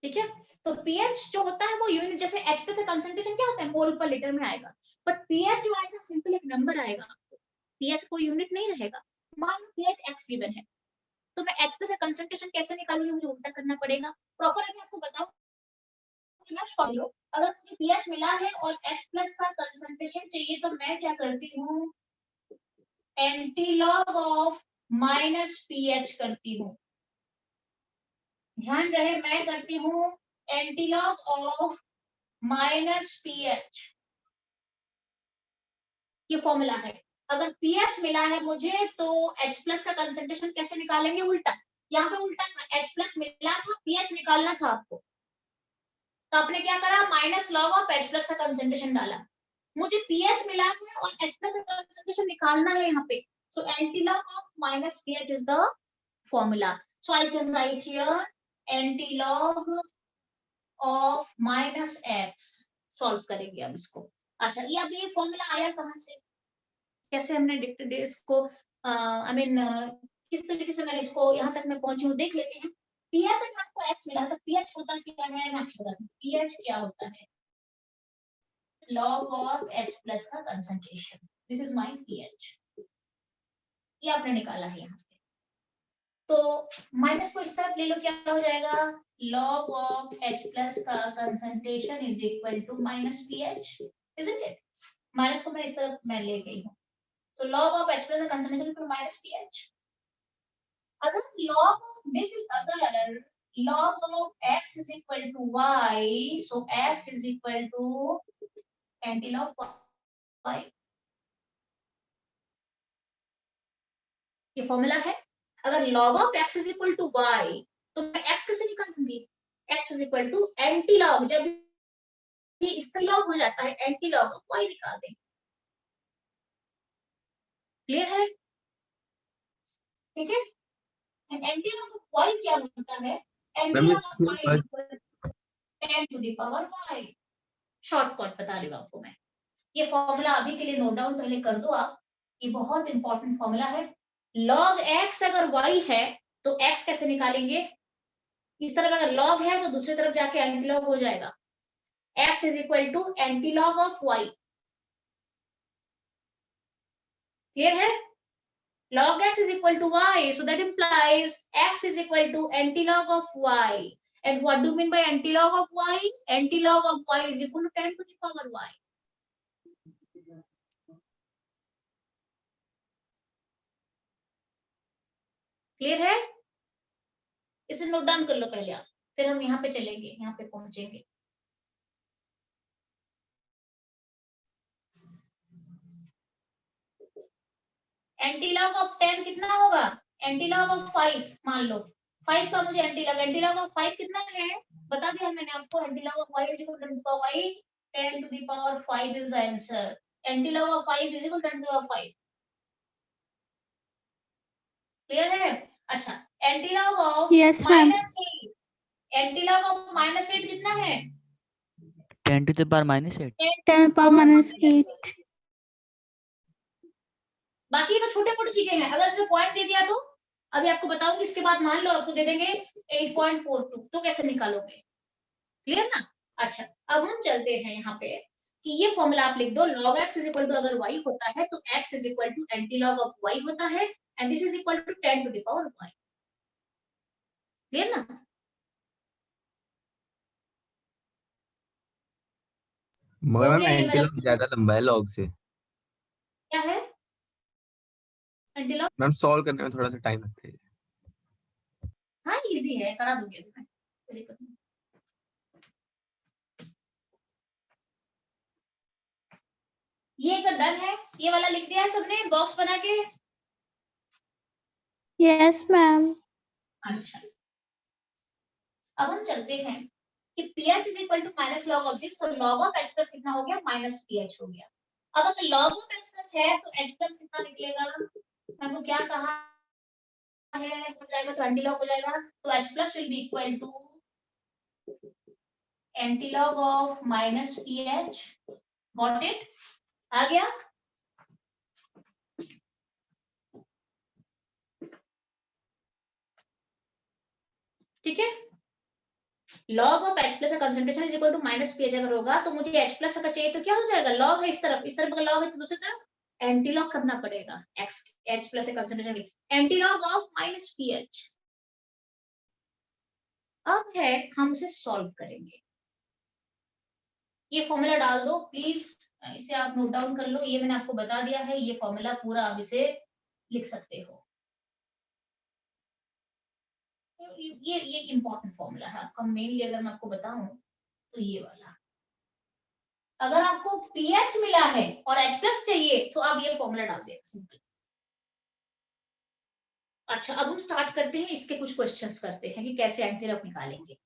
ठीक है, तो पीएच जो होता है वो यूनिट, जैसे एच पे से कंसंट्रेशन क्या होता है, मोल पर लीटर में आएगा, बट पीएच जो आएगा सिंपल एक नंबर आएगा, पीएच कोई यूनिट नहीं रहेगा। मान लो पीएच एक्स गिवन है, तो मैं एच पे से कंसंट्रेशन कैसे निकालूंगी, मुझे उल्टा करना पड़ेगा। प्रॉपर अगर आपको बताऊं कि मैं फॉलो, अगर मुझे पीएच मिला है और एच प्लस का कंसंट्रेशन चाहिए, तो मैं क्या करती हूँ, एंटीलॉग ऑफ माइनस पीएच करती हूँ। ध्यान रहे, मैं करती हूँ एंटीलॉग ऑफ माइनस पीएच, ये फॉर्मूला है। अगर पीएच मिला है मुझे, तो H प्लस का कंसंट्रेशन कैसे निकालेंगे, उल्टा। यहाँ पे उल्टा था, H प्लस मिला था, पीएच निकालना था आपको, तो आपने क्या करा, minus log of H plus का कंसंट्रेशन डाला। मुझे पीएच मिला है और H प्लस का कंसंट्रेशन निकालना है यहाँ पे, so antilog of minus pH is the formula. So I can write here antilog of minus X. Solve करेंगे अब इसको। अच्छा, ये अब ये फॉर्मूला आया कहाँ से, कैसे हमने डिक्टेड इसको, आई मीन किस तरीके से मैंने इसको यहाँ तक मैं पहुंची हूँ, देख लेते हैं। पीएच अगर आपको एक्स मिला, तो पीएच होता क्या है, मैं आपको बताती हूँ पीएच क्या होता है, लॉग ऑफ एच प्लस का concentration, this is my pH, ये आपने निकाला है यहाँ पे। तो माइनस को इस तरफ ले लो, क्या हो जाएगा, लॉग ऑफ एच प्लस का concentration is equal to minus pH, isn't it. Minus को मैं इस तरफ मैं ले गई हूँ, तो log of H plus concentration to minus pH. अगर log of this is अगर log of x is equal to y, so x is equal to antilog y. ये फॉर्मूला है। अगर log of x is equal to y, तो मैं x कैसे निकालूंगी, x is equal to antilog, जब ये इसका log हो जाता है antilog of y निकाल दें। क्लियर है, ठीक है। एंटीलॉग ऑफ y क्या होता है, antilog of y is equal to 10 to the power y। Shortcut बता रही हूँ आपको मैं, ये फॉर्मूला अभी के लिए नोट डाउन पहले कर दो आप, ये बहुत इंपॉर्टेंट फॉर्मूला है। log x अगर y है, तो x कैसे निकालेंगे, इस तरफ अगर log है तो दूसरी तरफ जाके एंटीलॉग हो जाएगा, x is equal to antilog of y। Clear है, log x is equal to y, so that implies x is equal to antilog of y. And what do you mean by antilog of y? Antilog of y is equal to 10 to the power y. Clear है, इसे note down कर लो पहले आप, फिर हम यहाँ पे चलेंगे, यहाँ पे पहुंचेंगे। एंटीलॉग ऑफ 10 कितना होगा, एंटीलॉग ऑफ 5 मान लो, 5 का मुझे एंटीलॉग ऑफ 5 कितना है, बता दिया मैंने आपको, antilog of y is equal to 10 to the power y, 10 to the power 5 is the answer। Antilog of 5 is equal to 10 to the power 5। Clear है, अच्छा, एंटीलॉग ऑफ -8, एंटीलॉग ऑफ -8 कितना है, 10 to the power -8। 10 to the power -8। बाकी तो छोटे मोटे चीजें हैं, अगर इसमें पॉइंट दे दिया तो अभी आपको बताऊंगी, इसके बाद मान लो आपको दे देंगे 8.42, तो कैसे निकालोगे, क्लियर ना। अच्छा, अब हम चलते हैं यहाँ पे कि ये फॉर्मूला आप लिख दो, log x is equal to अगर y होता है तो x is equal to antilog of y होता है, and this is equal to 10 to the power y। Clear ना, मगर हो मैम गया ये वाला, एंटीलॉग ज्यादा लंबा है लॉग से। क्या है एंटीलॉग, मैम सॉल्व करने में थोड़ा सा टाइम लगता है। हाँ इजी है, करा दूंगी अभी मैं, कोई दिक्कत नहीं। ये अगर डन है, ये वाला लिख दिया है सबने बॉक्स बना के, यस मैम। अच्छा अब हम चलते हैं कि pH is equal to minus log of this, तो लॉग ऑफ H प्लस कितना हो गया, माइनस pH हो गया। अब अगर लॉग ऑफ H प्लस है तो H प्लस कितना निकलेगा, मैंने क्या कहा है, हो जाएगा तो एंटीलॉग हो जाएगा, तो H plus will be equal to antilog of minus pH। Got it, आ गया, ठीक है। लॉग ऑफ H प्लस का concentration is equal to minus pH अगर होगा तो मुझे H प्लस अगर चाहिए तो क्या हो जाएगा, लॉग है इस तरफ अगर लॉग है तो दूसरी तरफ एंटी लॉग करना पड़ेगा X H प्लस का concentration anti log of minus pH. अब है हम इसे सॉल्व करेंगे। ये फॉर्मूला डाल दो प्लीज, इसे आप नोट डाउन कर लो, ये मैंने आपको बता दिया है, ये फॉर्मूला पूरा आप इसे लिख सकते हो। ये इंपॉर्टेंट फॉर्मूला है आपका, मेनली अगर मैं आपको बताऊं तो ये वाला। अगर आपको पीएच मिला है और H प्लस चाहिए तो आप ये फॉर्मूला डाल दें सिंपल। अच्छा अब हम स्टार्ट करते हैं, इसके कुछ क्वेश्चंस करते हैं कि कैसे एंटीलॉग निकालेंगे।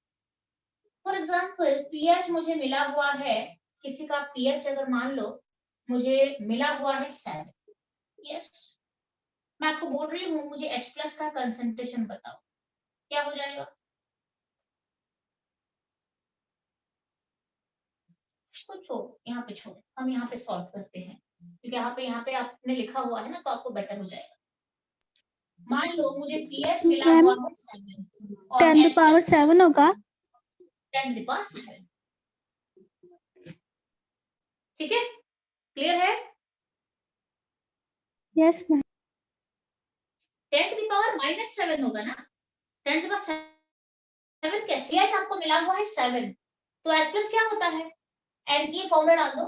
फॉर एग्जांपल पीएच मुझे मिला हुआ है, किसी का पीएच अगर मान लो मुझे मिला हुआ है 7, यस मैं आपको बोल रही हूँ मुझे H प्लस का कंसंट्रेशन बताओ, क्या हो जाएगा। सोचो, यहाँ पे छोड़, हम यहाँ पे सॉल्व करते हैं क्योंकि यहाँ पे आपने लिखा हुआ है ना तो आपको बेटर हो जाएगा। मान लो मुझे पीएच मिला हुआ है 7 और 10 H पावर 7 होगा। 10 टू द पावर 7, ठीक है, क्लियर है। Yes ma'am. 10 to the power minus 7 होगा ना, 10 टू द पावर 7 कैसे, H आपको मिला हुआ है 7 तो H प्लस क्या होता है, एंड ये फॉर्मूला डाल दो,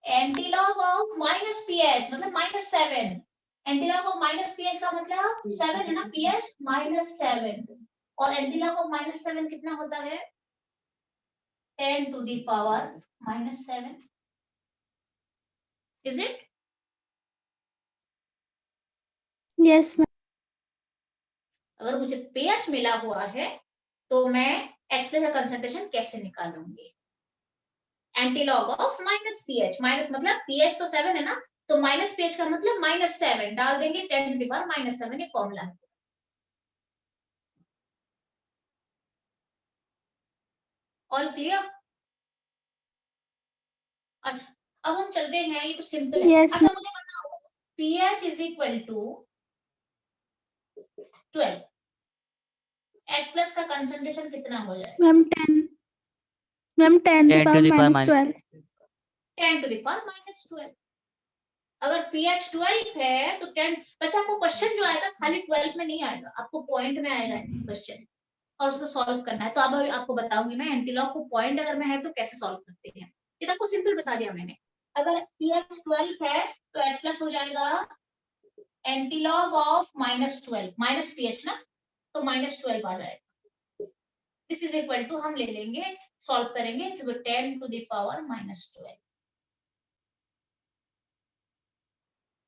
एंटीलॉग ऑफ माइनस पीएच मतलब minus 7, antilog of minus pH का मतलब 7 है ना, पीएच माइनस 7 और एंटीलॉग ऑफ माइनस 7 कितना होता है 10 to the power minus 7, is it. Yes ma'am. अगर मुझे पीएच मिला हुआ है तो मैं H प्लस का कंसंट्रेशन कैसे निकालूंगी, antilog of minus pH, minus मतलब पीएच तो 7 है ना तो माइनस पीएच का मतलब माइनस 7 डाल देंगे 10 टू द पावर माइनस 7, ये फॉर्मूला है। All clear. अच्छा अब हम चलते हैं, ये तो सिंपल है। Yes, अच्छा मुझे बताओ pH is equal to 12, H plus का कंसंट्रेशन कितना हो जाएगा, ma'am 10 ma'am 10 10 power to the power minus minus 12। 10 to the power minus 12। अगर pH 12 है तो 10, वैसे आपको क्वेश्चन जो आएगा खाली 12 में नहीं आएगा, आपको पॉइंट में आएगा क्वेश्चन और उसको सॉल्व करना है। तो अब आपको बताऊंगी मैं एंटीलॉग को पॉइंट अगर में है तो कैसे सॉल्व करते हैं, ये तो आपको सिंपल बता दिया मैंने। अगर pH 12 है तो H प्लस हो जाएगा antilog of minus 12, minus pH ना तो माइनस 12 आ जाएगा। दिस इज इक्वल टू हम ले लेंगे सॉल्व करेंगे तो 10 टू द पावर माइनस 12,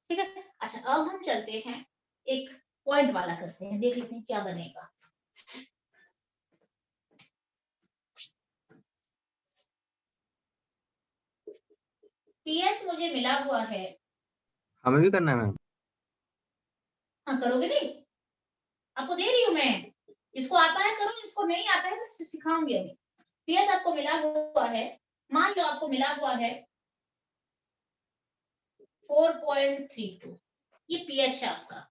ठीक है। अच्छा अब हम चलते हैं एक पॉइंट वाला करते हैं, देख लेते हैं क्या बनेगा। पीएच मुझे मिला हुआ है, हमें भी करना है मैम। हाँ करोगे नहीं, आपको दे रही हूँ मैं, इसको आता है करो, इसको नहीं आता है मैं सिखाऊंगी अभी। पीएच आपको मिला हुआ है, मान लो आपको मिला हुआ है 4.32, ये पीएच है आपका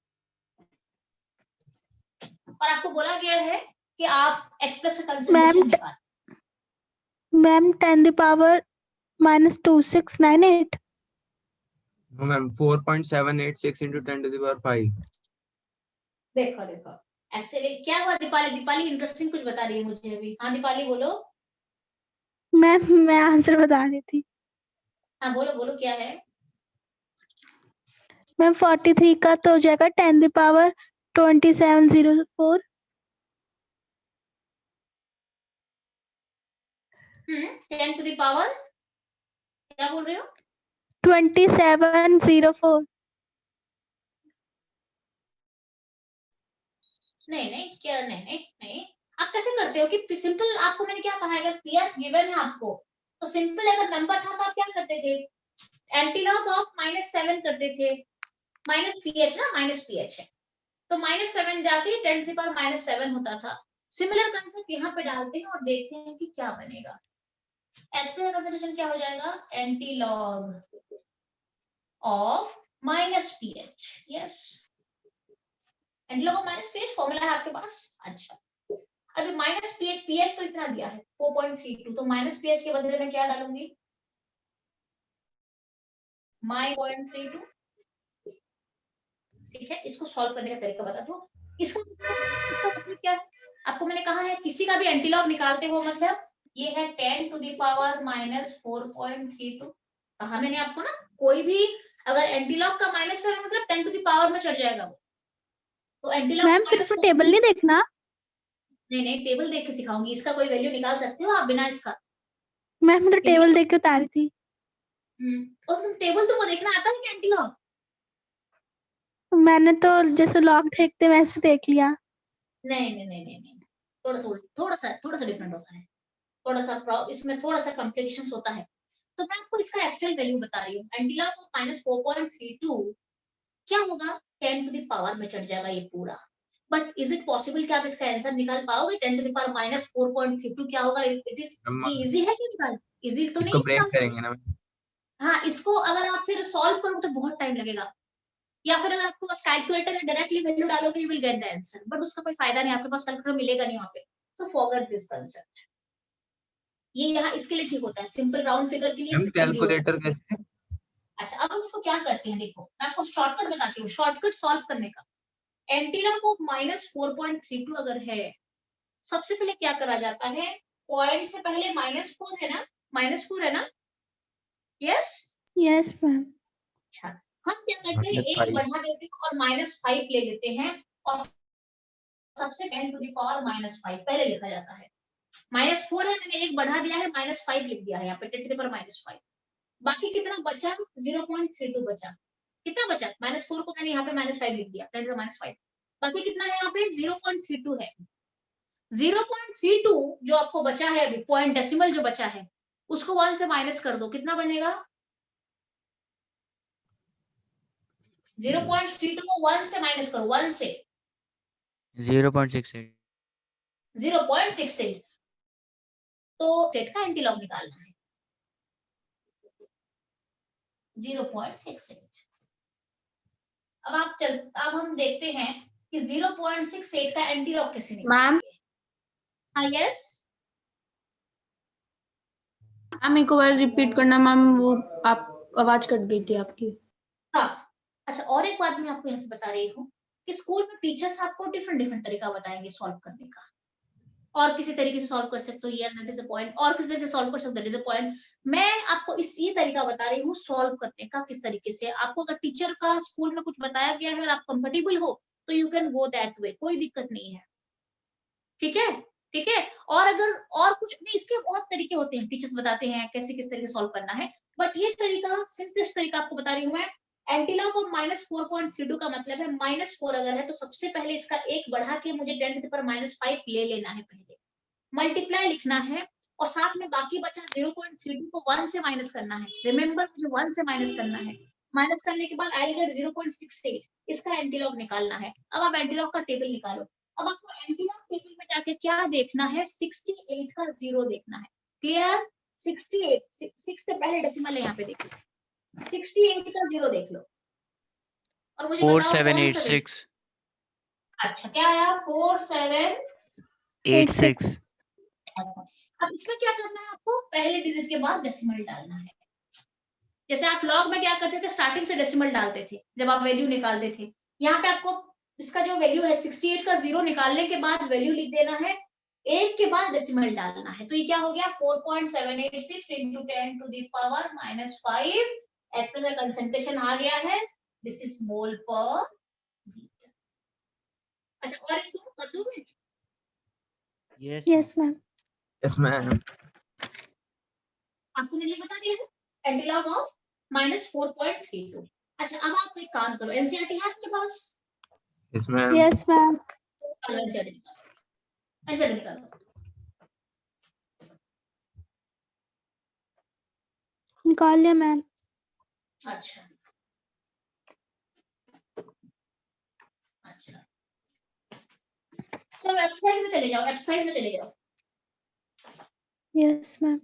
और आपको बोला गया है कि आप H प्लस का कंसंट्रेशन निकालो। Ma'am 10 power minus 2698। No ma'am 4.786 into 10 to the power 5। देखो देखो एक्चुअली क्या हुआ, दीपाली दीपाली इंटरेस्टिंग कुछ बता रही है मुझे अभी। हाँ दीपाली बोलो। मैम मैं आंसर बता रही थी। हाँ बोलो बोलो क्या है। मैम 43 का तो हो जाएगा 10 पावर 2704। 10 टू द पावर क्या बोल रहे हो, 2704। नहीं नहीं क्या, नहीं नहीं नहीं, आप कैसे करते हो कि सिंपल, आपको मैंने क्या कहा है अगर पीएच गिवन है आपको तो सिंपल अगर नंबर था तो आप क्या करते थे, एंटीलॉग ऑफ -7 करते थे, माइनस पीएच ना, माइनस पीएच है तो -7 जाके 10 टू द पावर -7 होता था। सिमिलर कांसेप्ट यहाँ पे डालते हैं और देखते हैं कि क्या बनेगा। H का कंसंट्रेशन क्या हो जाएगा, antilog of minus pH, yes antilog of minus pH formula है आपके पास। अच्छा अभी माइनस पीएच तो इतना दिया है 4.32, तो माइनस पीएच के बदले में क्या डालूंगी, -0.32। ठीक है, इसको सॉल्व करने का तरीका बता दो। इसका मतलब क्या है, आपको मैंने कहा है किसी का भी एंटीलॉग निकालते हो मतलब ये है 10 टू द पावर -4.32। कहा मैंने आपको ना, कोई भी अगर एंटीलॉग का माइनस है मतलब 10 टू द पावर में चढ़ जाएगा वो। तो एंटीलॉग मैम फिर उसमें टेबल नहीं देखना? नहीं टेबल देख के सिखाऊंगी, इसका कोई वैल्यू निकाल सकते हो आप बिना इसका। मैम तो टेबल देख के उतारी थी। और तुम टेबल तुमको देखना आता है क्या एंटीलॉग? मैंने तो जैसे लॉग देखते वैसे देख लिया। नहीं, थोड़ा सा डिफरेंट होता है, थोड़ा सा इसमें थोड़ा सा कॉम्प्लिकेशंस होता है। तो मैं आपको इसका एक्चुअल वैल्यू बता रही हूँ, एंटीलॉग ऑफ -4.32 क्या होगा, 10 टू द पावर में चढ़ जाएगा ये पूरा। बट इज इट पॉसिबल कि आप इसका आंसर निकाल पाओगे? 10 टू द पावर -4.32 क्या होगा? इट इज हम ये इजी है कि निकाल, इजी तो इसको नहीं ब्रेक निकालते। करेंगे ना मैम। हाँ, इसको अगर आप फिर सॉल्व करोगे तो बहुत टाइम लगेगा, या फिर अगर आपको बस कैलकुलेटर में डायरेक्टली वैल्यू डालोगे you will get the answer, but उसका कोई फायदा नहीं, आपके पास कैलकुलेटर मिलेगा नहीं वहां पे। So forget this concept. ये यहाँ इसके लिए ठीक होता है, सिंपल राउंड फिगर के लिए मैम इजी होता है। कैलकुलेटर कैसे? अच्छा, अब हम इसको क्या करते हैं, देखो मैं आपको शॉर्टकट बताती हूँ, शॉर्टकट सॉल्व करने का। एंटीलॉग ऑफ -4.32 अगर है, सबसे पहले क्या करा जाता है, पॉइंट से पहले -4 है ना, -4 है ना, यस। Yes ma'am. अच्छा, हम क्या करते हैं, एक -5 बढ़ा देते हैं और -5 ले लेते हैं, और सबसे 10 टू द पावर -5 पहले लिखा जाता है। -4 है, मैंने एक बढ़ा दिया है, -5 लिख दिया है यहाँ पे 10 टू द पावर -5। बाकी कितना बचा, 0.32 बचा। कितना बचा, -4 को मैंने यहाँ पे -5 लिख दिया, 10 टू द -5। बाकी कितना है यहाँ पे, 0.32 है। 0.32 जो आपको बचा है अभी, पॉइंट डेसिमल जो बचा है, उसको 1 से माइनस कर दो, कितना बनेगा, 0.32 को 1 से माइनस करो, 1 से 0.68। 0.68। तो सेट का एंटीलॉग निकालना है 0.68। अब हम देखते हैं कि 0.68 का एंटीलॉग कैसे निकालेंगे। हाँ यस मैम एक बार रिपीट करना मैम, वो आप आवाज कट गई थी आपकी। हाँ। अच्छा, और एक बात मैं आपको यहाँ पे बता रही हूँ कि स्कूल में टीचर्स आपको डिफरेंट डिफरेंट तरीका बताएंगे सॉल्व करने का। और किसी तरीके से सॉल्व कर सकते हो, yes that is a point, और किसी तरीके से सॉल्व कर सकते हो, दैट इज अ पॉइंट। मैं आपको इस ये तरीका बता रही हूँ सॉल्व करने का, किस तरीके से आपको अगर टीचर का स्कूल में कुछ बताया गया है और आप कंफर्टेबल हो तो you can go that way, कोई दिक्कत नहीं है। ठीक है, ठीक है। और अगर और कुछ नहीं, इसके बहुत तरीके होते हैं, टीचर्स बताते हैं कैसे किस तरीके सॉल्व करना है, बट ये तरीका सिंपलेस्ट तरीका आपको बता रही हूँ मैं। एंटीलॉग ऑफ -4.32 का मतलब है -4 अगर है तो सबसे पहले इसका एक बढ़ा के मुझे 10 टू द पावर -5 ले लेना है, पहले मल्टीप्लाई लिखना है, और साथ में बाकी बचा 0.32 को 1 से माइनस करना है। रिमेंबर मुझे 1 से माइनस करना है, माइनस करने के बाद आई गेट 0.68, इसका एंटीलॉग निकालना है। अब आप एंटीलॉग का टेबल निकालो। अब आपको एंटीलॉग टेबल में जाके क्या देखना है, 68 का 0 देखना है। क्लियर, 68 6 से पहले डेसिमल है यहाँ पे, देखो 68 का 0 देख लो और मुझे बताओ कौन सा वैल्यू। 4786। अच्छा, क्या आया, 4786। 86। अच्छा, अब इसमें क्या करना है, आपको पहले डिजिट के बाद डेसिमल डालना है। जैसे आप लॉग में क्या करते थे, स्टार्टिंग से डेसिमल डालते थे जब आप वैल्यू निकालते थे, यहाँ पे आपको इसका जो वैल्यू है 68 का 0 निकालने के बाद वैल्यू लिख देना है, एक के बाद डेसिमल डालना है। तो ये क्या हो गया, 4.786 into 10 to the power -5। Express का कंसंट्रेशन आ गया है, दिस इज मोल पर लीटर। अच्छा, और एक दो कर दूं मैं? Yes ma'am. Yes ma'am. आपको मैंने बता दिया है एंटीलॉग ऑफ -4.32। अच्छा, अब आप एक काम करो, एनसीईआरटी है आपके पास? Yes ma'am. Yes ma'am. चलो एनसीईआरटी निकालो, एनसीईआरटी निकालो। निकाल लिया मैम। अच्छा अच्छा, चलो एक्सरसाइज में चले जाओ, एक्सरसाइज में चले जाओ। Yes ma'am.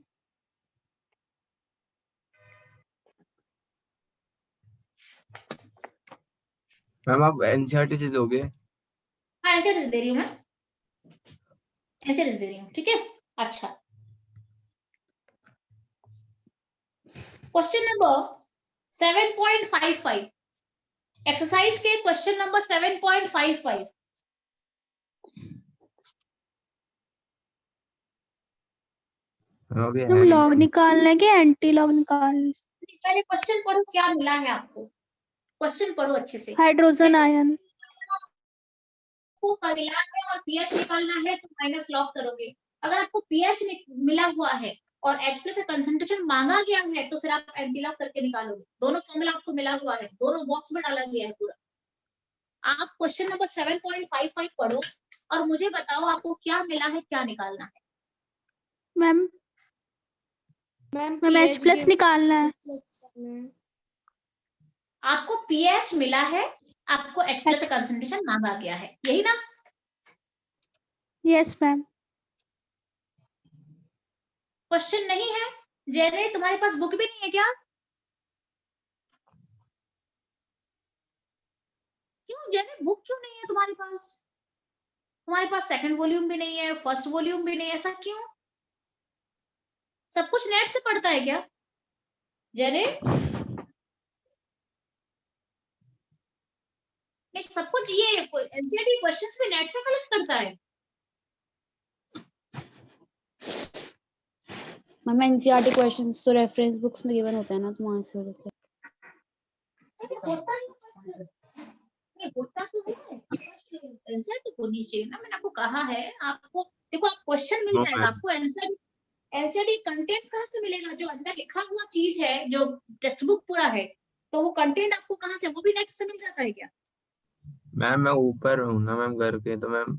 मैम आप एनसीईआरटी से दोगे? हाँ एनसीईआरटी दे रही हूँ मैं। ऐसे दे रही हूँ, ठीक है। अच्छा, क्वेश्चन नंबर 7.55, एक्सरसाइज के क्वेश्चन नंबर 7.55। अभी हम है नहीं लॉग मैम। निकालने के एंटी लॉग निकालने। पहले क्वेश्चन पढ़ो, क्या मिला है आपको, क्वेश्चन पढ़ो अच्छे से। Hydrogen ion. आपको मिला है और पीएच निकालना है तो माइनस लॉग करोगे। अगर आपको पीएच मिला हुआ है और H प्लस का कंसंट्रेशन मांगा गया है तो फिर आप एंटी लॉग करके निकालोगे। दोनों फॉर्मूला आपको मिला हुआ है, दोनों बॉक्स में डाला गया है पूरा। आप क्वेश्चन नंबर 7.55 पढ़ो और मुझे बताओ आपको क्या मिला है, क्या निकालना है। मैम मैम H प्लस निकालना है। आपको पीएच मिला है, आपको H प्लस का कंसंट्रेशन मांगा गया है, यही ना। Yes ma'am. क्वेश्चन नहीं है जेरे, तुम्हारे पास बुक भी नहीं है क्या? क्यों जेरे, बुक क्यों नहीं है तुम्हारे पास? तुम्हारे पास सेकंड वॉल्यूम भी नहीं है, फर्स्ट वॉल्यूम भी नहीं है, ऐसा क्यों? सब कुछ नेट से पढ़ता है क्या जेरे? नहीं, सब कुछ ये एनसीईआरटी क्वेश्चंस भी नेट से कलेक्ट करता है। मैम एनसीईआरटी क्वेश्चंस तो रेफरेंस बुक्स में गिवन होते हैं ना, तो वहां से लेते हैं। नहीं होता तो है, एनसीईआरटी होनी चाहिए ना। मैंने आपको कहा है, आपको देखो, आप क्वेश्चन मिल नो जाएगा मैम। आपको। एनसीईआरटी कंटेंट्स कहाँ से मिलेगा? जो अंदर लिखा हुआ चीज है, जो टेक्स्ट बुक पूरा है, तो वो कंटेंट आपको कहाँ से, वो भी नेट से मिल जाता है क्या? मैम मैं ऊपर हूँ ना मैम घर के, तो मैम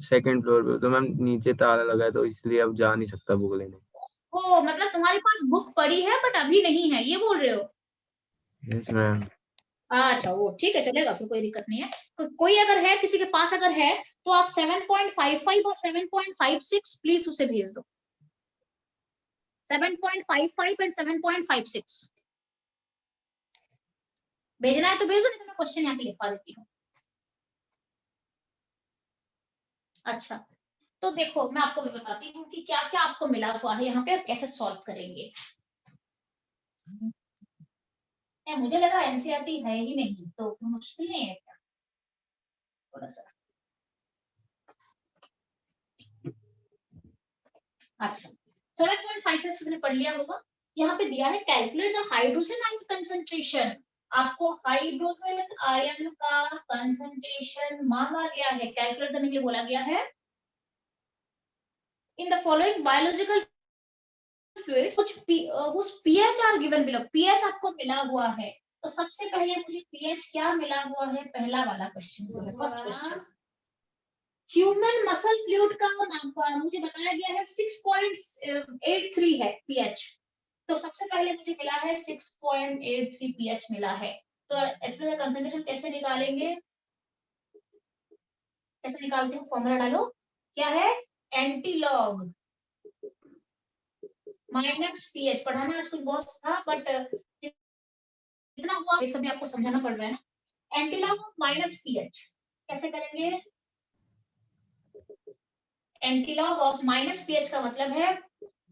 सेकंड फ्लोर पे, तो मैम नीचे ताला लगा है तो इसलिए अब जा नहीं सकता बुक लेने। ओ, मतलब तुम्हारे पास बुक पड़ी है बट अभी नहीं है, ये बोल रहे हो? Yes ma'am. अच्छा, वो ठीक है, चलेगा, फिर कोई दिक्कत नहीं है। कोई अगर है, किसी के पास अगर है तो आप 7.55 और 7.56 प्लीज उसे भेज दो। 7.55 एंड 7.56 भेजना है तो भेजो, नहीं तो मैं क्वेश्चन यहाँ पे लिखवा देती हूँ। अच्छा, तो देखो, मैं आपको भी बताती हूँ कि क्या क्या आपको मिला हुआ है यहाँ पे और कैसे सॉल्व करेंगे। मुझे लगा एनसीईआरटी है ही नहीं, तो मुश्किल नहीं है क्या? थोड़ा सा। अच्छा, 7.55 से मैंने पढ़ लिया होगा। यहाँ पे दिया है calculate the hydrogen ion concentration. आपको हाइड्रोजन आयन का कंसंट्रेशन मांगा गया है, कैलकुलेट करने के लिए बोला गया है। In the following biological fluids whose pH are given below, pH आपको मिला हुआ है। तो सबसे पहले मुझे pH क्या मिला हुआ है, पहला वाला क्वेश्चन जो है, first question. Human muscle fluid का मुझे बताया गया है 6.83 है pH। तो सबसे पहले मुझे मिला है 6.83 pH मिला है। तो H का कंसंट्रेशन कैसे निकालेंगे, कैसे निकालते हो, फॉर्मूला डालो। क्या है? Anti log minus pH. पढ़ाना आजकल बहुत था, बट जितना हुआ ये सभी आपको समझाना पड़ रहा है ना। एंटी लॉग माइनस पीएच कैसे करेंगे? Anti log of minus pH का मतलब है,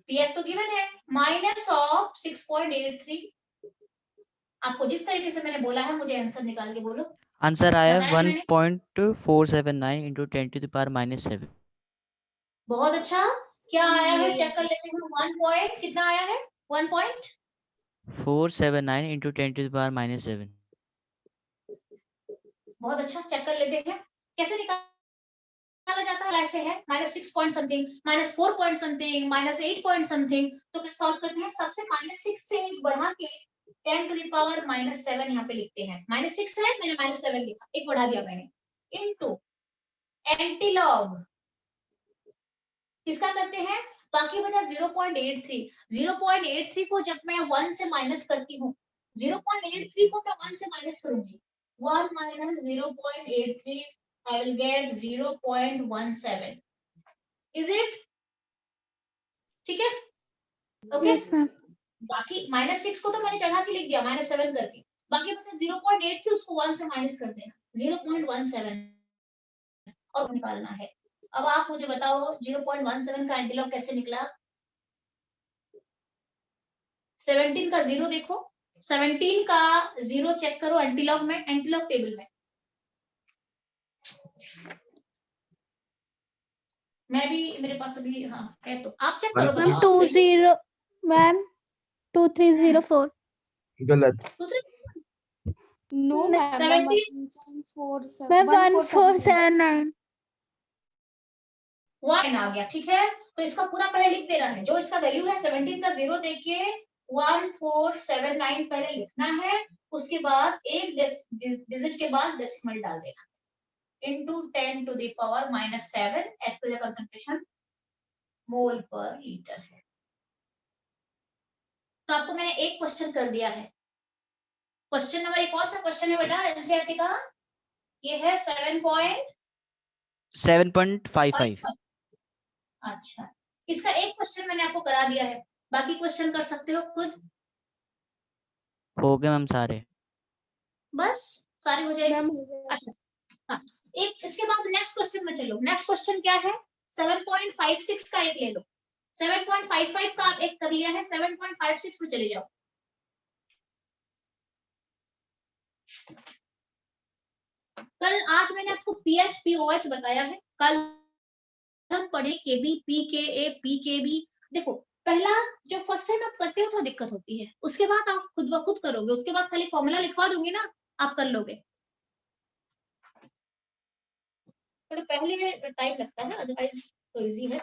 पीएच तो गिवन है, माइनस ऑफ 6.83। आपको जिस तरीके से मैंने बोला है, मुझे आंसर निकाल के बोलो। आंसर आया बताया मैंने? 1.479 into 10 to the power minus 7। बहुत अच्छा। क्या आया है, चेक कर लेते हैं। 1 पॉइंट कितना आया है? 479 into 10 to the power minus 7। बहुत अच्छा, चेक कर लेते हैं कैसे निकाला जाता है। ऐसे है -6 point something, -4 point something, -8 point something. तो कैसे सॉल्व करते हैं? सबसे -6 से बढ़ा के 10 टू द पावर -7 यहाँ पे लिखते हैं। -6 है, मैंने -7 लिखा, एक बढ़ा दिया मैंने, इनटू एंटी लॉग किसका करते हैं, बाकी बचा 0.83। 0.83 को जब मैं 1 से माइनस करती हूँ, 0.83 को मैं 1 से माइनस करूंगी, 1 minus 0.83, I will get 0.17। Is it? ठीक है, ओके। Yes ma'am. बाकी -6 को तो मैंने चढ़ा के लिख दिया -7 करके, बाकी बचा 0.83, उसको 1 से माइनस कर देना, 0.17 और निकालना है। अब आप मुझे बताओ 0.17 का एंटीलॉग कैसे निकला? 17 का 0 देखो, 17 का 0 चेक करो एंटीलॉग में, एंटीलॉग टेबल में। मैं भी, मेरे पास अभी हाँ है, तो आप चेक करो, मैम बताओ आप सही से। 2304 गलत। तो नो मैम 17 मैम 1479 1 आ गया, ठीक है। तो इसका पूरा पहले लिख देना है, जो इसका वैल्यू है 17 का 0 देके 1479 पहले लिखना है, उसके बाद एक डिजिट के बाद डेसिमल डाल देना into 10 to the power -7 H का कंसंट्रेशन मोल पर लीटर है। तो आपको मैंने एक क्वेश्चन कर दिया है। क्वेश्चन नंबर एक कौन सा क्वेश्चन है बेटा एनसीईआरटी का? ये है 7.55 अच्छा, इसका एक क्वेश्चन मैंने आपको करा दिया है, बाकी क्वेश्चन कर सकते हो खुद। हो गए मैम सारे। बस सारे हो जाएंगे। अच्छा हाँ, एक इसके बाद नेक्स्ट क्वेश्चन में चलो। नेक्स्ट क्वेश्चन क्या है? 7.56 का एक ले लो। 7.55 का आप एक कर लिया है, 7.56 में चले जाओ। कल आज मैंने आपको पीएच पीओएच बताया है, कल हम पढ़े केबी पीकेए पीकेबी। देखो पहला जो फर्स्ट टाइम आप करते हो तो दिक्कत होती है, उसके बाद आप खुद ब खुद करोगे, उसके बाद खाली फॉर्मूला लिखवा दूंगी ना, आप कर लोगे। थोड़ा पहले टाइम लगता है, अदरवाइज तो इजी है।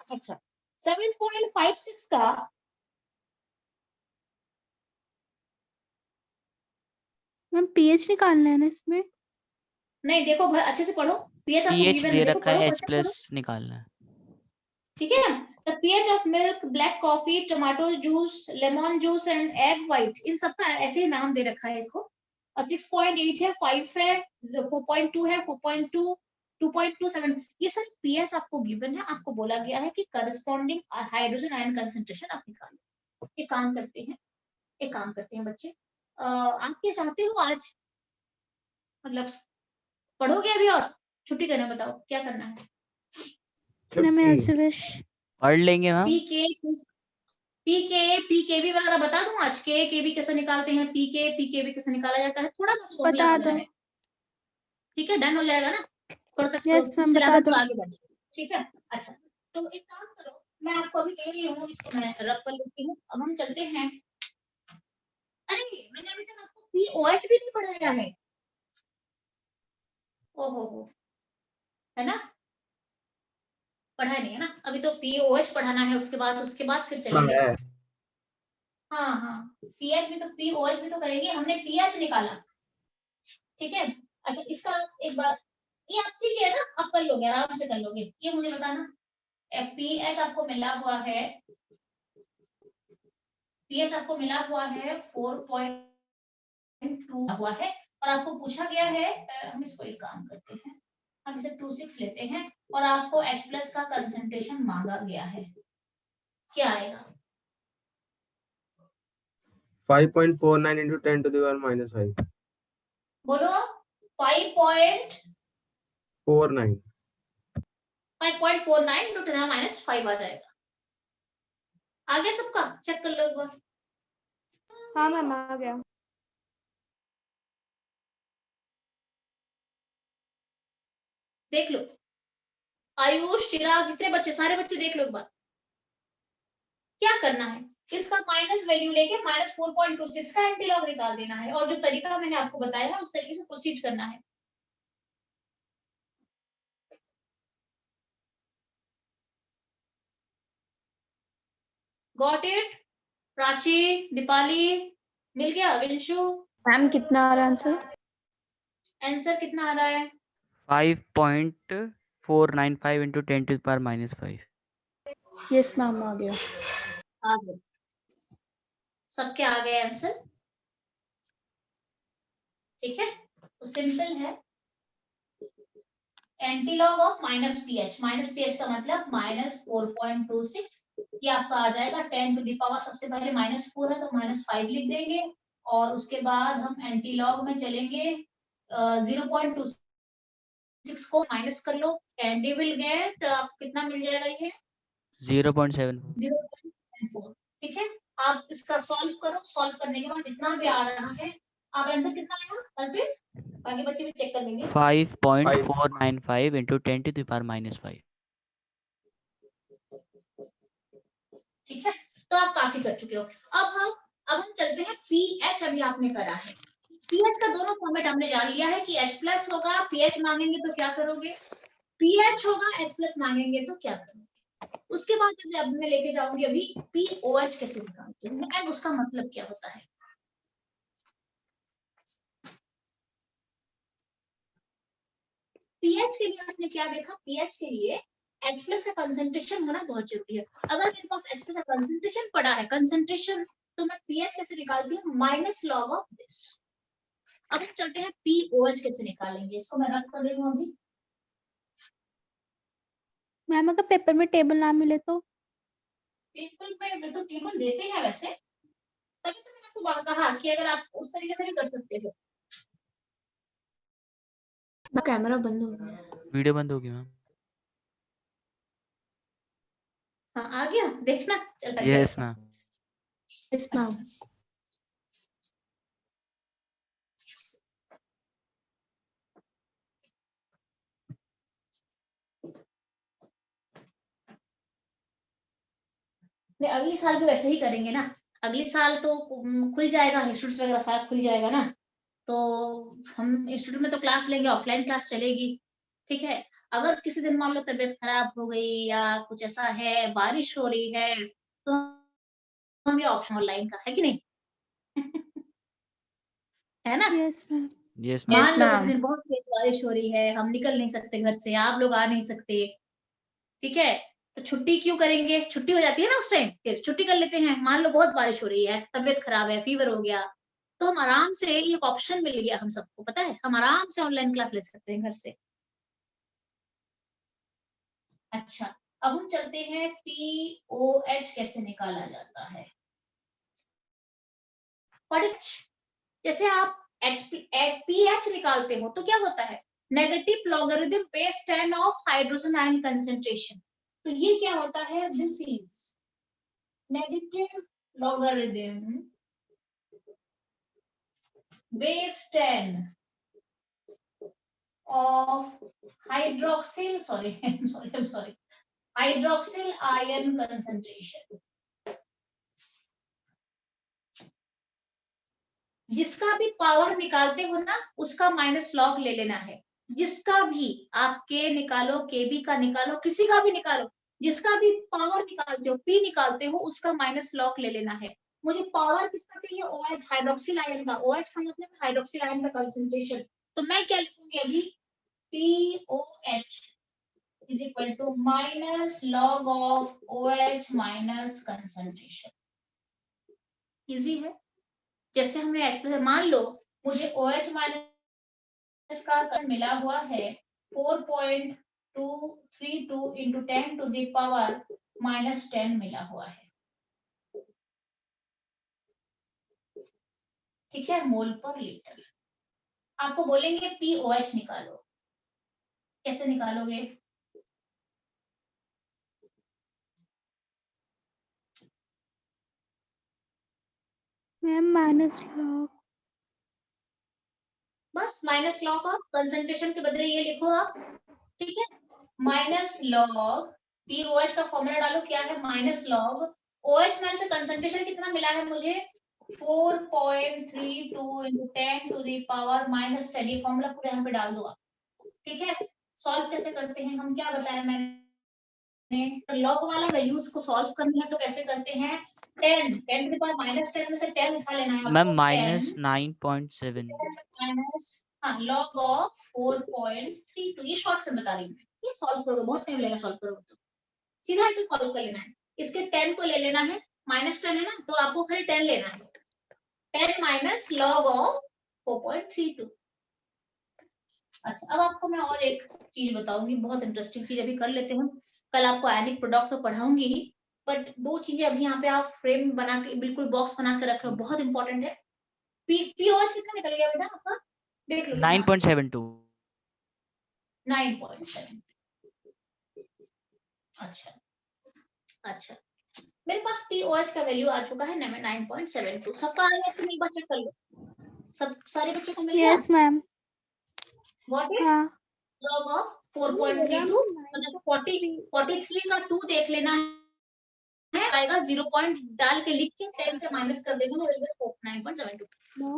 अच्छा 7.56 का मैम पीएच निकालना है ना इसमें? नहीं, देखो अच्छे से पढ़ो, पीएच आपको पीएच गिवन दे है, देखो रखा पढ़ो है, क्वेश्चन पढ़ो, H+ निकालना है। ठीक है। The pH of milk, black coffee, tomato juice, lemon juice and egg white, इन सब का ऐसे ही नाम दे रखा है इसको। 6.8 है, 5 है, 4.2 है, 4.2, 2.27, ये सब पीएच आपको गिवन है। आपको बोला गया है कि करस्पॉन्डिंग हाइड्रोजन आयन कंसंट्रेशन आप निकालो। एक काम करते हैं बच्चे, आप क्या चाहते हो आज, मतलब पढ़ोगे अभी और छुट्टी करना? बताओ क्या करना है। मैम ऐसे विश पढ़ लेंगे मैम। पीकेबी वगैरह बता दूं आज, केबी कैसे निकालते हैं, पीकेबी कैसे निकाला जाता है, थोड़ा बस फॉर्मूला बता करना दो। है, ठीक है। डन हो जाएगा ना, पढ़ सकते हो, यस मैम बता सिलेबस दो। पर आगे बढ़ो, ठीक है। अच्छा तो एक काम करो, मैं आपको अभी दे रही हूँ, इसको मैं रब कर लेती हूँ। अब हम चलते हैं। अरे मैंने अभी तक आपको पीओएच भी नहीं पढ़ाया है, ओहो है ना, पढ़ा नहीं है ना अभी, तो पीओएच पढ़ाना है, उसके बाद फिर चलेंगे। है। हाँ हाँ, पीएच भी तो, पीओएच भी तो करेंगे, हमने पीएच निकाला, ठीक है। अच्छा इसका एक बार, ये आप सीख गए ना, आप कर लोगे, आराम से कर लोगे। ये मुझे बताना, पीएच आपको मिला हुआ है, पीएच आपको मिला हुआ है 4.2 हुआ है, और आपको पूछा गया है, हम इसको एक काम करते हैं, हम इसे 26 लेते हैं, और आपको H+ का कंसंट्रेशन मांगा गया है, क्या आएगा? 5.49 into 10 to the power -5. बोलो 5.49 49. into 10⁻5 आ जाएगा। आगे सबका चेक कर लो एक बार। हाँ मैम आ गया। देख लो आयुष, चिराग, जितने बच्चे, सारे बच्चे देख लो एक बार। क्या करना है, इसका माइनस वैल्यू लेके -4.26 का एंटीलॉग निकाल देना है, और जो तरीका मैंने आपको बताया है उस तरीके से प्रोसीड करना है। Got it? प्राची, दीपाली, मिल गया? विंशु, मैम कितना आ रहा है आंसर? आंसर कितना आ रहा है? 5.495 into 10 to the power -5। Yes ma'am आ गया। आ गया, सबके आ गए आंसर, ठीक है। तो सिंपल है, एंटीलॉग ऑफ -pH, -pH का मतलब -4.26, ये आपका आ जाएगा 10 टू द पावर, सबसे पहले -4 है तो -5 लिख देंगे, और उसके बाद हम एंटीलॉग में चलेंगे 0.26 6 को माइनस कर लो एंड यू विल गेट कितना मिल जाएगा ये 0.74. 0.74। ठीक है, आप इसका सॉल्व करो, सॉल्व करने के बाद जितना भी आ रहा है आप आंसर कितना आएगा अर्पित, बाकी बच्चे भी चेक कर लेंगे। 5.495 into 10 to the power minus 5. ठीक है, तो आप काफी कर चुके हो। अब हम चलते हैं पीएच, अभी आपने करा है पीएच का दोनों फॉर्मेट हमने जान लिया है कि H प्लस होगा, पीएच मांगेंगे तो क्या करोगे, पीएच होगा H प्लस मांगेंगे तो क्या करोगे। उसके बाद अब मैं लेके जाऊंगी अभी पीओएच कैसे निकालते हैं एंड उसका मतलब क्या होता है। पीएच के लिए आपने क्या देखा, पीएच के लिए H प्लस का कंसंट्रेशन होना बहुत जरूरी है। अगर मेरे पास H प्लस का कंसंट्रेशन पड़ा है, कंसंट्रेशन, तो मैं पीएच कैसे निकालती हूँ, माइनस लॉग ऑफ दिस। अब हम चलते हैं पीओएच कैसे निकालेंगे, इसको मैं रख कर रही हूँ अभी। मैम अगर पेपर में टेबल ना मिले तो? पेपर में तो टेबल देते हैं वैसे, तभी तो मैंने आपको कहा कि अगर आप उस तरीके से भी कर सकते हो। कैमरा बंद हो गया। वीडियो बंद होगी मैम. हाँ आ गया, देखना चल गया। Yes ma'am. Yes ma'am. नहीं, अगली साल भी वैसे ही करेंगे ना, अगली साल तो खुल जाएगा, इंस्टीट्यूट वगैरह सारा खुल जाएगा ना, तो हम इंस्टीट्यूट में तो क्लास लेंगे, ऑफलाइन क्लास चलेगी। ठीक है, अगर किसी दिन मान लो तबीयत खराब हो गई या कुछ ऐसा है, बारिश हो रही है, तो हम ये ऑप्शन ऑनलाइन का है कि नहीं है ना। Yes ma'am. Yes ma'am. मान लो किसी दिन बहुत तेज बारिश हो रही है, हम निकल नहीं सकते घर से, आप लोग आ नहीं सकते, ठीक है, तो छुट्टी क्यों करेंगे, छुट्टी हो जाती है ना उस टाइम, फिर छुट्टी कर लेते हैं। मान लो बहुत बारिश हो रही है, तबीयत खराब है, फीवर हो गया, तो हम आराम से, एक ऑप्शन मिल गया हम सबको, पता है, हम आराम से ऑनलाइन क्लास ले सकते हैं घर से। अच्छा, अब हम चलते हैं पीओएच कैसे निकाला जाता है। जैसे आप पीएच निकालते हो तो क्या होता है, negative logarithm base 10 of hydrogen ion concentration. तो ये क्या होता है, this is negative logarithm base 10 of hydroxyl hydroxyl ion concentration। जिसका भी पावर निकालते हो ना, उसका माइनस लॉग ले लेना है। जिसका भी आप के निकालो, केबी का निकालो, किसी का भी निकालो, जिसका भी पावर निकालते हो, पी निकालते हो, उसका माइनस लॉग ले लेना है। मुझे पावर किसका चाहिए, OH हाइड्रोक्सिल आयन का। OH का मतलब हाइड्रोक्सिल आयन का कंसंट्रेशन। तो मैं क्या लिखूंगी अभी, POH is equal to minus log of OH minus concentration। Easy है। जैसे हमने H प्लस, मान लो मुझे OH माइनस का मिला हुआ है 4.232 into 10 to the power minus 10 मिला हुआ है, ठीक है, मोल पर लीटर। आपको बोलेंगे POH निकालो, कैसे निकालोगे, मैम माइनस लॉग, बस माइनस लॉग ऑफ कंसंट्रेशन के बदले ये लिखो आप, ठीक है, माइनस लॉग पीओएच का फॉर्मूला डालो, क्या है, माइनस लॉग ओएच में से कंसंट्रेशन कितना मिला है मुझे, 4.32 into 10 to the power minus 10। ये फॉर्मूला पूरे यहाँ पे डाल दो आप, ठीक है। सॉल्व कैसे करते हैं, हम क्या बताया मैंने, लॉग वाला वैल्यूज को सॉल्व करना है तो कैसे करते हैं, 10 10 के पावर माइनस 10 में से 10 उठा लेना है मैम आपको, -9.7. Minus log of 4.32। ये शॉर्ट में बता रही हूँ, ये सॉल्व करोगे बहुत टाइम लगेगा, सॉल्व करोगे तो सीधा इसे सॉल्व कर लेना है। इसके 10 को ले लेना है, -10 है ना, तो आपको खाली 10 लेना है, 10 माइनस लॉग ऑफ 4.32। अच्छा, अब आपको मैं और एक चीज बताऊंगी, बहुत इंटरेस्टिंग चीज अभी कर लेते हैं। कल आपको आयनिक प्रोडक्ट तो पढ़ाऊंगी ही, बट दो चीजें अभी यहाँ पे आप फ्रेम बना के, बिल्कुल बॉक्स बना के रख लो, बहुत इंपॉर्टेंट है। पीओएच कितना निकल गया बेटा आपका, देख लो 9.72. 9.7। अच्छा, मेरे पास POH का वैल्यू आ चुका है 9.72। सबका आ गया? तुम एक बार चेक कर लो, सब सारे बच्चों को मिल गया? Yes ma'am. व्हाट इज हाँ log of 4.32? तो देखो 43 का 2 देख लेना है, आएगा 0 पॉइंट डाल के लिख के 10 से माइनस कर देना, तो 9.72।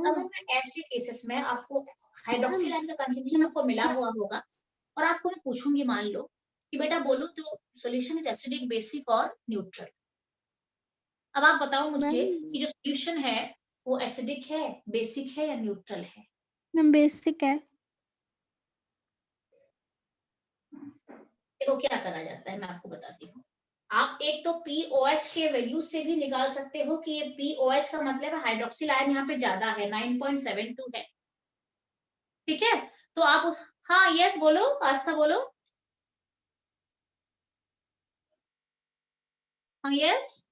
अगर मैं ऐसे केसेस में आपको हाइड्रोक्सिल आयन का कंसंट्रेशन आपको मिला हुआ होगा और आपको मैं पूछूंगी, मान लो कि बेटा बोलो तो सॉल्यूशन इज एसिडिक, बेसिक और न्यूट्रल। अब आप बताओ मुझे कि जो सॉल्यूशन है वो एसिडिक है, बेसिक है या न्यूट्रल है? मैम बेसिक है। देखो क्या करा जाता है, मैं आपको बताती हूँ। आप एक तो POH के वैल्यू से भी निकाल सकते हो कि ये POH का मतलब है हाइड्रोक्सिल आयन यहाँ पे ज्यादा है, 9.72 है, ठीक है? तो आप हाँ यस बोलो, आस्था बोलो, हाँ यस।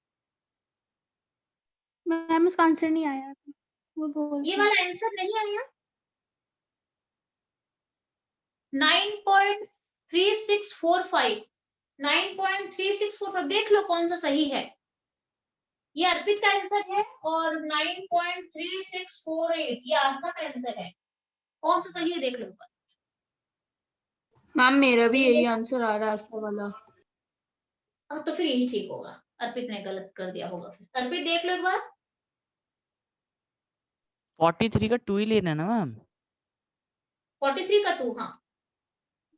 मैम उसका आंसर नहीं आया, वो बोल ये वाला आंसर नहीं आया? 9.3645, 9.3645 देख लो कौन सा सही है। ये अर्पित का आंसर है और 9.3648 ये आस्था का आंसर है। कौन सा सही है देख लो एक बार। मैम मेरा भी यही आंसर आ रहा है, आस्था वाला। हाँ तो फिर यही ठीक होगा, अर्पित ने गलत कर दिया होगा। फिर अर्पित देख लो एक बार। 43 का 2 ही लेना है ना मैम? 43 का 2, हाँ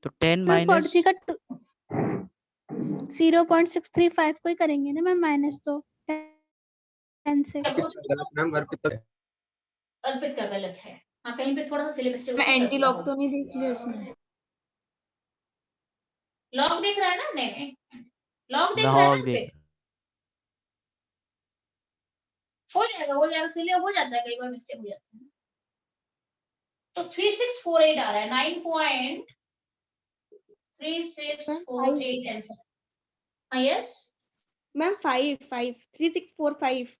तो 10 मैम माइनस 43 का 0.635 को ही करेंगे ना मैम, माइनस तो 10 से। गलत मैम, अर्पित का अर्पित का गलत है। हाँ कहीं पे थोड़ा सा सिलेबस मैं एंटी लॉग तो नहीं देख लिया इसमें। लॉग देख रहा है ना? नहीं लॉग देख रहा है ना लॉग देख। अर्पित? हो जाएगा इसलिए हो जाता है, कई बार मिस्टेक हो जाता है। तो 3648 आ रहा है, 9.3648 आंसर। हाँ यस मैम 3645।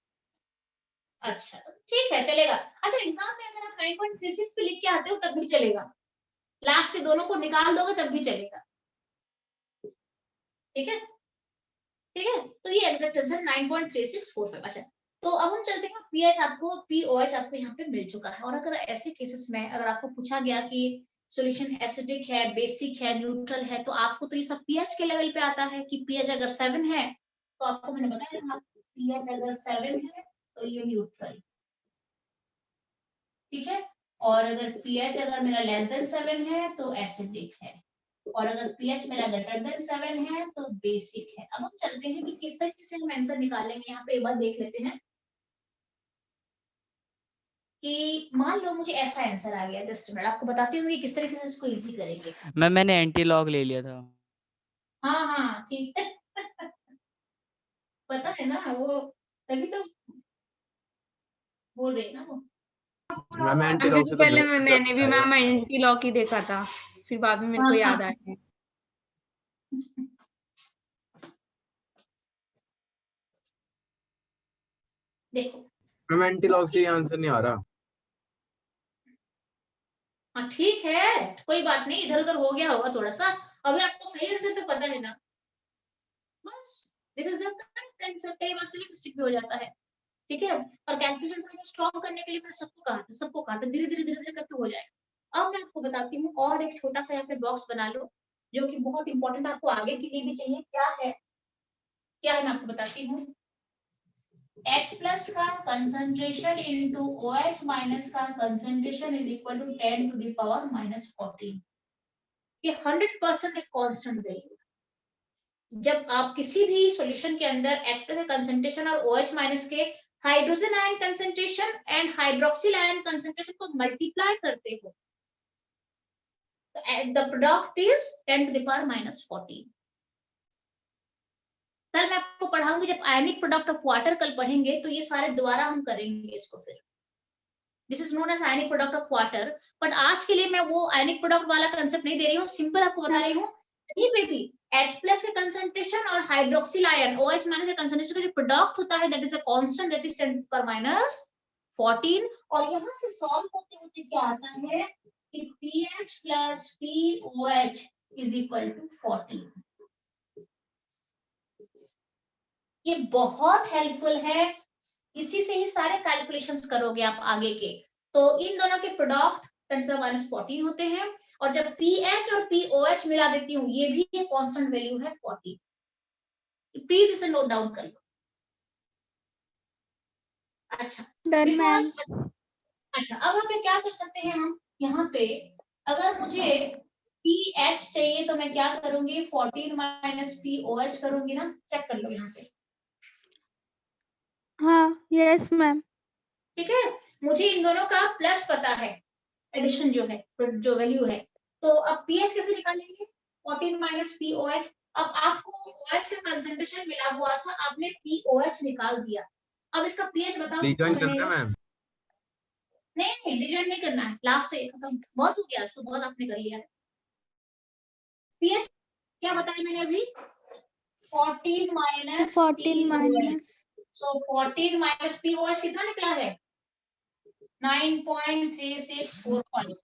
अच्छा ठीक है चलेगा। अच्छा एग्जाम में अगर आप 9.36 पे लिख के आते हो तब भी चलेगा, लास्ट के दोनों को निकाल दोगे तब भी चलेगा, ठीक है? ठीक है, तो ये एग्जैक्ट आंसर 9.3645। अच्छा तो अब हम चलते हैं POH आपको यहाँ पे मिल चुका है। और अगर ऐसे केसेस में अगर आपको पूछा गया कि सॉल्यूशन एसिडिक है, बेसिक है, न्यूट्रल है, तो आपको तो ये सब pH के लेवल पे आता है कि pH अगर 7 है तो आपको मैंने बताया था pH अगर 7 है तो ये न्यूट्रल, ठीक है? और अगर pH अगर मेरा लेस देन 7 है तो एसिडिक है, और अगर pH मेरा ग्रेटर देन 7 है तो बेसिक है। अब हम चलते हैं कि किस तरीके से हम आंसर निकालेंगे। यहाँ पे एक बार देख लेते हैं कि मान लो मुझे ऐसा आंसर आ गया, जस्ट मैं आपको बताती हूँ कि किस तरीके से इसको इजी करेंगे। मैंने एंटी लॉग ले लिया था। हाँ ठीक है पता है ना, वो तभी तो बोल रही है ना वो। मैम एंटी लॉग से तो पहले बहुत मैंने भी जल्दी मैम एंटी लॉग ही देखा था, फिर बाद में मेरे को याद आया। देखो मैम एंटी लॉग से आंसर नहीं आ रहा। हाँ ठीक है कोई बात नहीं, इधर उधर हो गया होगा थोड़ा सा, अभी आपको सही आंसर तो पता है ना, बस this is the correct answer. कई बार सिली मिस्टेक भी हो जाता है, ठीक है? और कैलकुलेशन थोड़ा सा स्ट्रॉन्ग करने के लिए मैंने सबको कहा था धीरे धीरे करके हो जाएगा। अब मैं आपको बताती हूँ, और एक छोटा सा यहाँ पे बॉक्स बना लो जो कि बहुत इंपॉर्टेंट आपको आगे के लिए भी चाहिए। क्या है मैं आपको बताती हूँ। H प्लस का कंसंट्रेशन इनटू OH माइनस का concentration is equal to 10 to the power -14। ये 100% एक कांस्टेंट वैल्यू। जब आप किसी भी सॉल्यूशन के अंदर H प्लस का कंसंट्रेशन और OH माइनस के hydrogen ion concentration and hydroxyl ion concentration को मल्टीप्लाई करते हो तो the product is 10 to the power -14। कल मैं आपको पढ़ाऊंगी जब आयनिक प्रोडक्ट ऑफ वाटर कल पढ़ेंगे तो ये सारे दोबारा हम करेंगे इसको। फिर this is known as ionic product of water, but आज के लिए मैं वो आयनिक प्रोडक्ट वाला कंसेप्ट नहीं दे रही हूँ, सिंपल आपको बता रही हूँ कहीं पे भी H प्लस के कंसंट्रेशन और हाइड्रोक्सिल आयन OH माइनस के कंसंट्रेशन का जो प्रोडक्ट होता है that is a constant, that is 10 to the power -14। और यहाँ से सॉल्व होते होते क्या आता है कि pH plus POH is equal to 40। ये बहुत हेल्पफुल है, इसी से ही सारे कैलकुलेशंस करोगे आप आगे के। तो इन दोनों के प्रोडक्ट 10⁻14 होते हैं, और जब pH और POH मिला देती हूँ, ये भी एक कांस्टेंट वैल्यू है 40। प्लीज इसे नोट डाउन कर लो। अच्छा, डन मैम। बिकॉज अच्छा, अब यहाँ पे क्या कर सकते हैं हम, यहाँ पे अगर मुझे pH चाहिए तो मैं क्या करूंगी, 14 माइनस POH करूंगी ना, चेक कर लो यहाँ से। हाँ यस मैम। ठीक है, मुझे इन दोनों का प्लस पता है, एडिशन जो है, जो वैल्यू है। तो अब pH कैसे निकालेंगे, 14 माइनस POH। अब आपको OH का कंसंट्रेशन मिला हुआ था, आपने POH निकाल दिया। अब इसका pH बताओ कितना डिवाइड करना बनेगा। है मैम। नहीं, डिवाइड नहीं करना है, लास्ट है खत्म, बहुत हो गया, तो बहुत आपने कर लिया है। pH क्या बताया मैंने अभी, 14 minus 14 minus so 14 minus POH कितना निकला है, 9.3645।